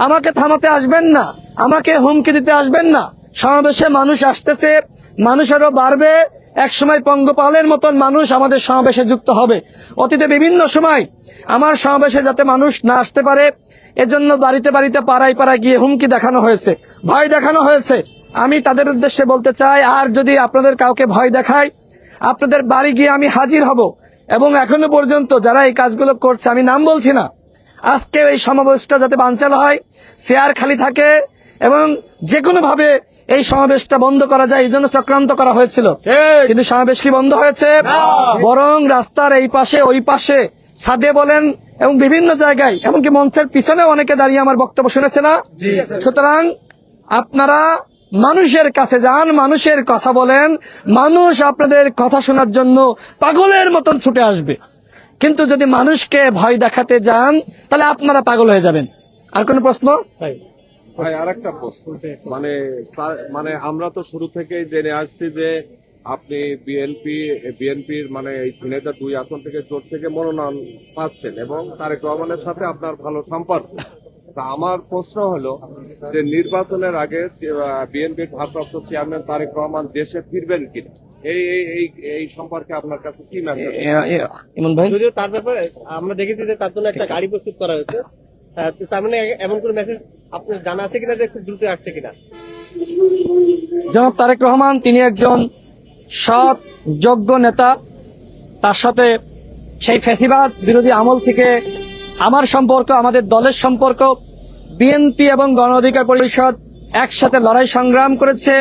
আমাকে থামাতে আসবেন না, আমাকে হুমকি দিতে আসবেন না। সমাবেশে মানুষ আসতেছে, মানুষ আরো বাড়বে। একসময় পঙ্গপালের মতন মানুষ আমাদের সমাবেশে যুক্ত হবে। অতীতে বিভিন্ন সময় আমার সমাবেশে যাতে মানুষ না আসতে পারে এজন্য বাড়িতে বাড়িতে পাড়ায় পাড়ায় গিয়ে হুমকি দেখানো হয়েছে, ভয় দেখানো হয়েছে। আমি তাদের উদ্দেশ্যে বলতে চাই, আর যদি আপনাদের কাউকে ভয় দেখায়, আপনাদের বাড়ি গিয়ে আমি হাজির হব। এবং এখনো পর্যন্ত যারা এই কাজগুলো করছে, আমি নাম বলছি না, আজকে এই সমাবেশটা যাতে বানচাল হয়, চেয়ার খালি থাকে এবং যে কোনো ভাবে এই সমাবেশটা বন্ধ করা যায়, এই জন্য চক্রান্ত করা হয়েছিল। কিন্তু সমাবেশ কি বন্ধ হয়েছে? বরং রাস্তার এই পাশে ওই পাশে, ছাদে বলেন এবং বিভিন্ন জায়গায়, এমনকি মঞ্চের পিছনে অনেকে দাঁড়িয়ে আমার বক্তব্য শুনেছে না? সুতরাং আপনারা মানুষের কাছে যান, মানুষের কথা বলেন, মানুষ আপনাদের কথা শোনার জন্য পাগলের মতন ছুটে আসবে। কিন্তু যদি মানুষকে ভয় দেখাতে যান তাহলে আপনারা পাগল হয়ে যাবেন। আর কোন প্রশ্ন? ভাই আরেকটা প্রশ্ন, মানে আমরা তো শুরু থেকেই জেনে আসছি যে আপনি বিএনপির মানে এই ঝিনাইদহ 2 আসন থেকে জোট থেকে মনোনয়ন পাচ্ছেন এবং তারেক রহমানের সাথে আপনার ভালো সম্পর্ক। তা আমার প্রশ্ন হলো যে নির্বাচনের আগে বিএনপির ভারপ্রাপ্ত চেয়ারম্যান তারেক রহমান দেশে ফিরবেন কিনা, এই সম্পর্কে আপনার কাছে কি মেসেজ? ইমন ভাই, যদিও তার ব্যাপারে আমরা দেখেছি যে তার জন্য একটা গাড়ি প্রস্তুত করা হয়েছে, তার মানে এমন কোন মেসেজ আপনার জানা আছে কিনা যে খুব দ্রুত আসছে কিনা? জনাব তারেক রহমান তিনি একজন সৎ যোগ্য নেতা। তার সাথে সেই ফ্যাসিবাদ বিরোধী আমল থেকে আমার সম্পর্ক, আমাদের দলের সম্পর্ক, বিএনপি এবং গণ অধিকার পরিষদ একসাথে লড়াই সংগ্রাম করেছে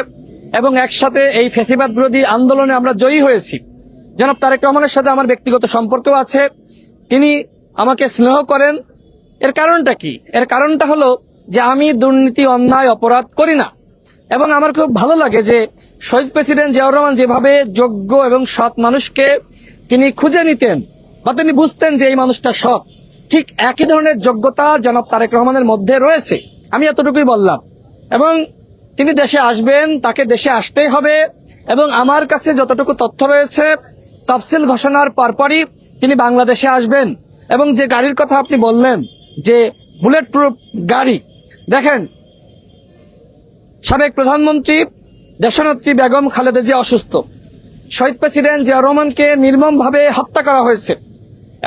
এবং একসাথে এই ফ্যাসিবাদ বিরোধী আন্দোলনে আমরা জয়ী হয়েছি। জনাব তারেক রহমানের সাথে আমার ব্যক্তিগত সম্পর্ক আছে। তিনি আমাকে স্নেহ করেন। এর কারণটা কি? এর কারণটা হলো যে আমি দুর্নীতি, অন্যায়, অপরাধ করি না। এবং আমার খুব ভালো লাগে যে শহীদ প্রেসিডেন্ট জিয়াউর রহমান যেভাবে যোগ্য এবং সৎ মানুষকে তিনি খুঁজে নিতেন বা তিনি বুঝতেন যে এই মানুষটা সৎ, ঠিক একই ধরনের যোগ্যতা জনাব তারেক রহমানের মধ্যে রয়েছে। আমি এতটুকুই বললাম। এবং তিনি দেশে আসবেন, তাকে দেশে আসতেই হবে। এবং আমার কাছে যতটুকু তথ্য রয়েছে, তফসিল ঘোষণার পরপরই তিনি বাংলাদেশে আসবেন। এবং যে গাড়ির কথা আপনি বললেন যে বুলেট প্রুফ গাড়ি, দেখেন সাবেক প্রধানমন্ত্রী দেশনেত্রী বেগম খালেদা জিয়া অসুস্থ, শহীদ প্রেসিডেন্ট জিয়াউর রহমানকে নির্মমভাবে হত্যা করা হয়েছে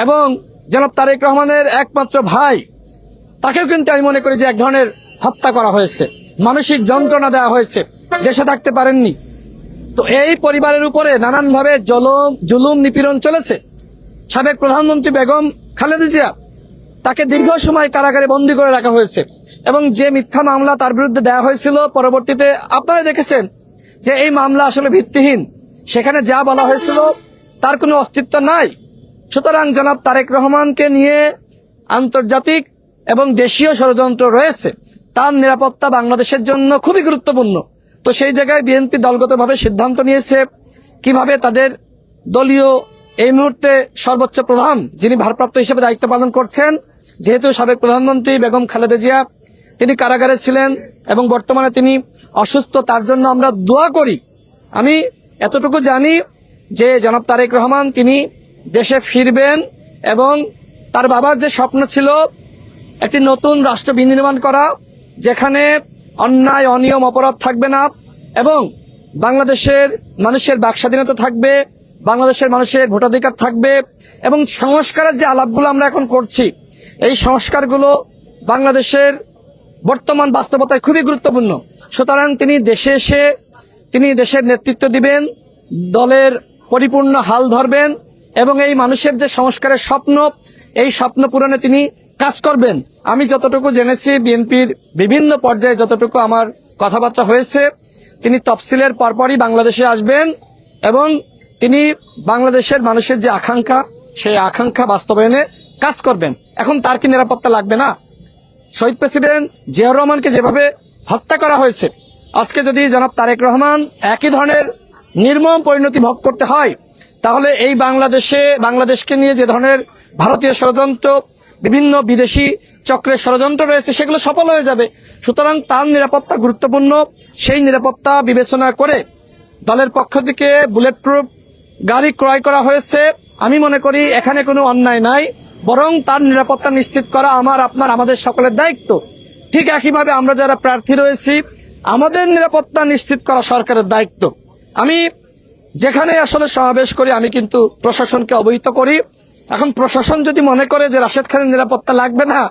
এবং জনাব তারেক রহমানের একমাত্র ভাই, তাকেও কিন্তু আমি মনে করি যে এক ধরনের হত্যা করা হয়েছে, মানসিক যন্ত্রণা দেওয়া হয়েছে, দেশে থাকতে পারেননি। তো এই পরিবারের উপরে নানানভাবে জুলুম নিপীড়ন চলেছে। সাবেক প্রধানমন্ত্রী বেগম খালেদা জিয়া, তাকে দীর্ঘ সময় কারাগারে বন্দী করে রাখা হয়েছে এবং যে মিথ্যা মামলা তার বিরুদ্ধে দেওয়া হয়েছিল, পরবর্তীতে আপনারা দেখেছেন যে এই মামলা আসলে ভিত্তিহীন। সেখানে যা বলা হয়েছিল তার কোনো অস্তিত্ব নাই। সুতরাং জনাব তারেক রহমানকে নিয়ে আন্তর্জাতিক এবং দেশীয় ষড়যন্ত্র রয়েছে। তার নিরাপত্তা বাংলাদেশের জন্য খুবই গুরুত্বপূর্ণ। তো সেই জায়গায় বিএনপি দলগতভাবে সিদ্ধান্ত নিয়েছে কিভাবে তাদের দলীয় এই মুহূর্তে সর্বোচ্চ প্রধান যিনি ভারপ্রাপ্ত হিসেবে দায়িত্ব পালন করছেন, যেহেতু সাবেক প্রধানমন্ত্রী বেগম খালেদা জিয়া তিনি কারাগারে ছিলেন এবং বর্তমানে তিনি অসুস্থ, তার জন্য আমরা দোয়া করি। আমি এতটুকু জানি যে জনাব তারেক রহমান তিনি দেশে ফিরবেন এবং তার বাবার যে স্বপ্ন ছিল একটি নতুন রাষ্ট্র বিনির্মাণ করা, যেখানে অন্যায়, অনিয়ম, অপরাধ থাকবে না এবং বাংলাদেশের মানুষের বাক স্বাধীনতা থাকবে, বাংলাদেশের মানুষের ভোটাধিকার থাকবে এবং সংস্কারের যে আলাপগুলো আমরা এখন করছি, এই সংস্কারগুলো বাংলাদেশের বর্তমান বাস্তবতায় খুবই গুরুত্বপূর্ণ। সুতরাং তিনি দেশে এসে তিনি দেশের নেতৃত্ব দিবেন, দলের পরিপূর্ণ হাল ধরবেন এবং এই মানুষের যে সংস্কারের স্বপ্ন, এই স্বপ্ন পূরণে তিনি কাজ করবেন। আমি যতটুকু জেনেছি, বিএনপির বিভিন্ন পর্যায়ে যতটুকু আমার কথাবার্তা হয়েছে, তিনি তফসিলের পরপরই বাংলাদেশে আসবেন এবং তিনি বাংলাদেশের মানুষের যে আকাঙ্ক্ষা, সেই আকাঙ্ক্ষা বাস্তবায়নে কাজ করবেন। এখন তার কি নিরাপত্তা লাগবে না? শহীদ প্রেসিডেন্ট জিয়াউর রহমানকে যেভাবে হত্যা করা হয়েছে, আজকে যদি জনাব তারেক রহমান একই ধরনের নির্মম পরিণতি ভোগ করতে হয়, তাহলে এই বাংলাদেশকে নিয়ে যে ধরনের ভারতীয় ষড়যন্ত্র, বিভিন্ন বিদেশি চক্রের ষড়যন্ত্র রয়েছে, সেগুলো সফল হয়ে যাবে। সুতরাং তার নিরাপত্তা গুরুত্বপূর্ণ। সেই নিরাপত্তা বিবেচনা করে দলের পক্ষ থেকে বুলেট প্রুফ গাড়ি ক্রয় করা হয়েছে। আমি মনে করি এখানে কোনো অন্যায় নাই, বরং তার নিরাপত্তা নিশ্চিত করা আমার, আপনার, আমাদের সকলের দায়িত্ব। ঠিক একইভাবে আমরা যারা প্রার্থী রয়েছি আমাদের নিরাপত্তা নিশ্চিত করা সরকারের দায়িত্ব। আমি যেখানে আসলে সমাবেশ করি আমি কিন্তু প্রশাসনকে অবহিত করি। এখন প্রশাসন যদি মনে করে যে রাশেদ খানের নিরাপত্তা লাগবে না,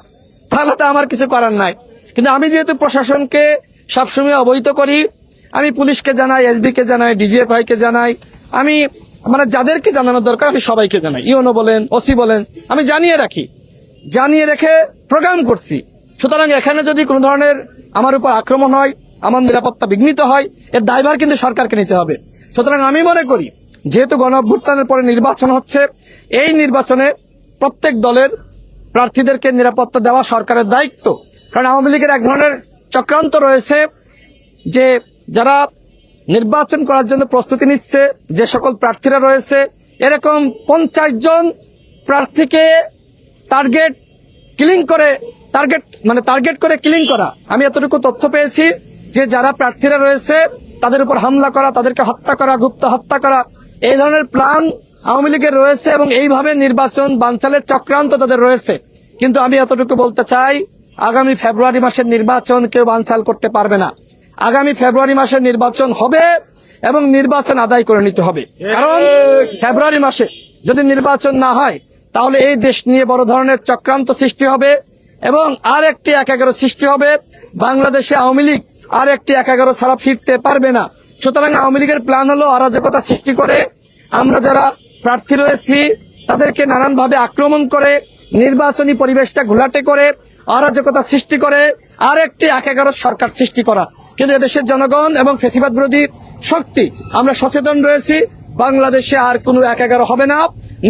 তাহলে তো আমার কিছু করার নাই। কিন্তু আমি যেহেতু প্রশাসনকে সবসময় অবহিত করি, আমি পুলিশকে জানাই, এসবি কে জানাই, ডিজিএফআই কে জানাই, আমি মানে যাদেরকে জানানোর দরকার আমি সবাইকে জানাই, ইওনো বলেন, ওসি বলেন, আমি জানিয়ে রাখি, জানিয়ে রেখে প্রোগ্রাম করছি। সুতরাং এখানে যদি কোনো ধরনের আমার উপর আক্রমণ হয়, আমার নিরাপত্তা বিঘ্নিত হয়, এর দায়ভার কিন্তু সরকারকে নিতে হবে। সুতরাং আমি মনে করি যেহেতু গণ অভ্যুত্থানের পরে নির্বাচন হচ্ছে, এই নির্বাচনে প্রত্যেক দলের প্রার্থীদেরকে নিরাপত্তা দেওয়া সরকারের দায়িত্ব। কারণ আওয়ামী লীগের এক ধরনের চক্রান্ত রয়েছে যে যারা নির্বাচন করার জন্য প্রস্তুতি নিচ্ছে, যে সকল প্রার্থীরা রয়েছে, এরকম 50 জন প্রার্থীকে টার্গেট করে কিলিং করা। আমি এতটুকু তথ্য পেয়েছি যে যারা প্রার্থীরা রয়েছে তাদের উপর হামলা করা, তাদেরকে হত্যা করা, গুপ্ত হত্যা করা, এই ধরনের প্ল্যান আওয়ামী লীগের রয়েছে এবং এইভাবে নির্বাচন বানচালের চক্রান্ত তাদের রয়েছে। কিন্তু আমি এতটুকু বলতে চাই, আগামী ফেব্রুয়ারি মাসের নির্বাচন কেউ বানচাল করতে পারবে না। আগামী ফেব্রুয়ারি মাসের নির্বাচন হবে এবং নির্বাচন আদায় করে নিতে হবে। কারণ ফেব্রুয়ারি মাসে যদি নির্বাচন না হয় তাহলে এই দেশ নিয়ে বড় ধরনের চক্রান্ত সৃষ্টি হবে এবং আর একটি 1-11 সৃষ্টি হবে। বাংলাদেশে আওয়ামী লীগ আর একটি 1-11 ছাড়া ফিরতে পারবে না। সুতরাং আওয়ামী লীগের প্ল্যান হলো অরাজকতা সৃষ্টি করে, আমরা যারা প্রার্থী রয়েছি তাদেরকে নানানভাবে আক্রমণ করে, নির্বাচনী পরিবেশটা ঘোলাটে করে, অরাজকতা সৃষ্টি করে আর একটি 1-11 সরকার সৃষ্টি করা। কিন্তু এদেশের জনগণ এবং ফ্যাসিবাদ বিরোধী শক্তি আমরা সচেতন রয়েছি, বাংলাদেশে আর কোনো 1-11 হবে না,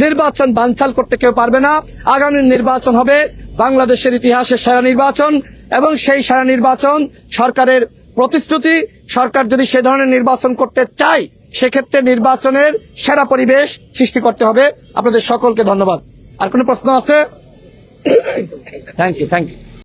নির্বাচন বানচাল করতে কেউ পারবে না। আগামী নির্বাচন হবে বাংলাদেশের ইতিহাসে সেরা নির্বাচন এবং সেই সেরা নির্বাচন সরকারের প্রতিশ্রুতি। সরকার যদি সে ধরনের নির্বাচন করতে চায় সেক্ষেত্রে নির্বাচনের সেরা পরিবেশ সৃষ্টি করতে হবে। আপনাদের সকলকে ধন্যবাদ। আর কোনো প্রশ্ন আছে? Thank you.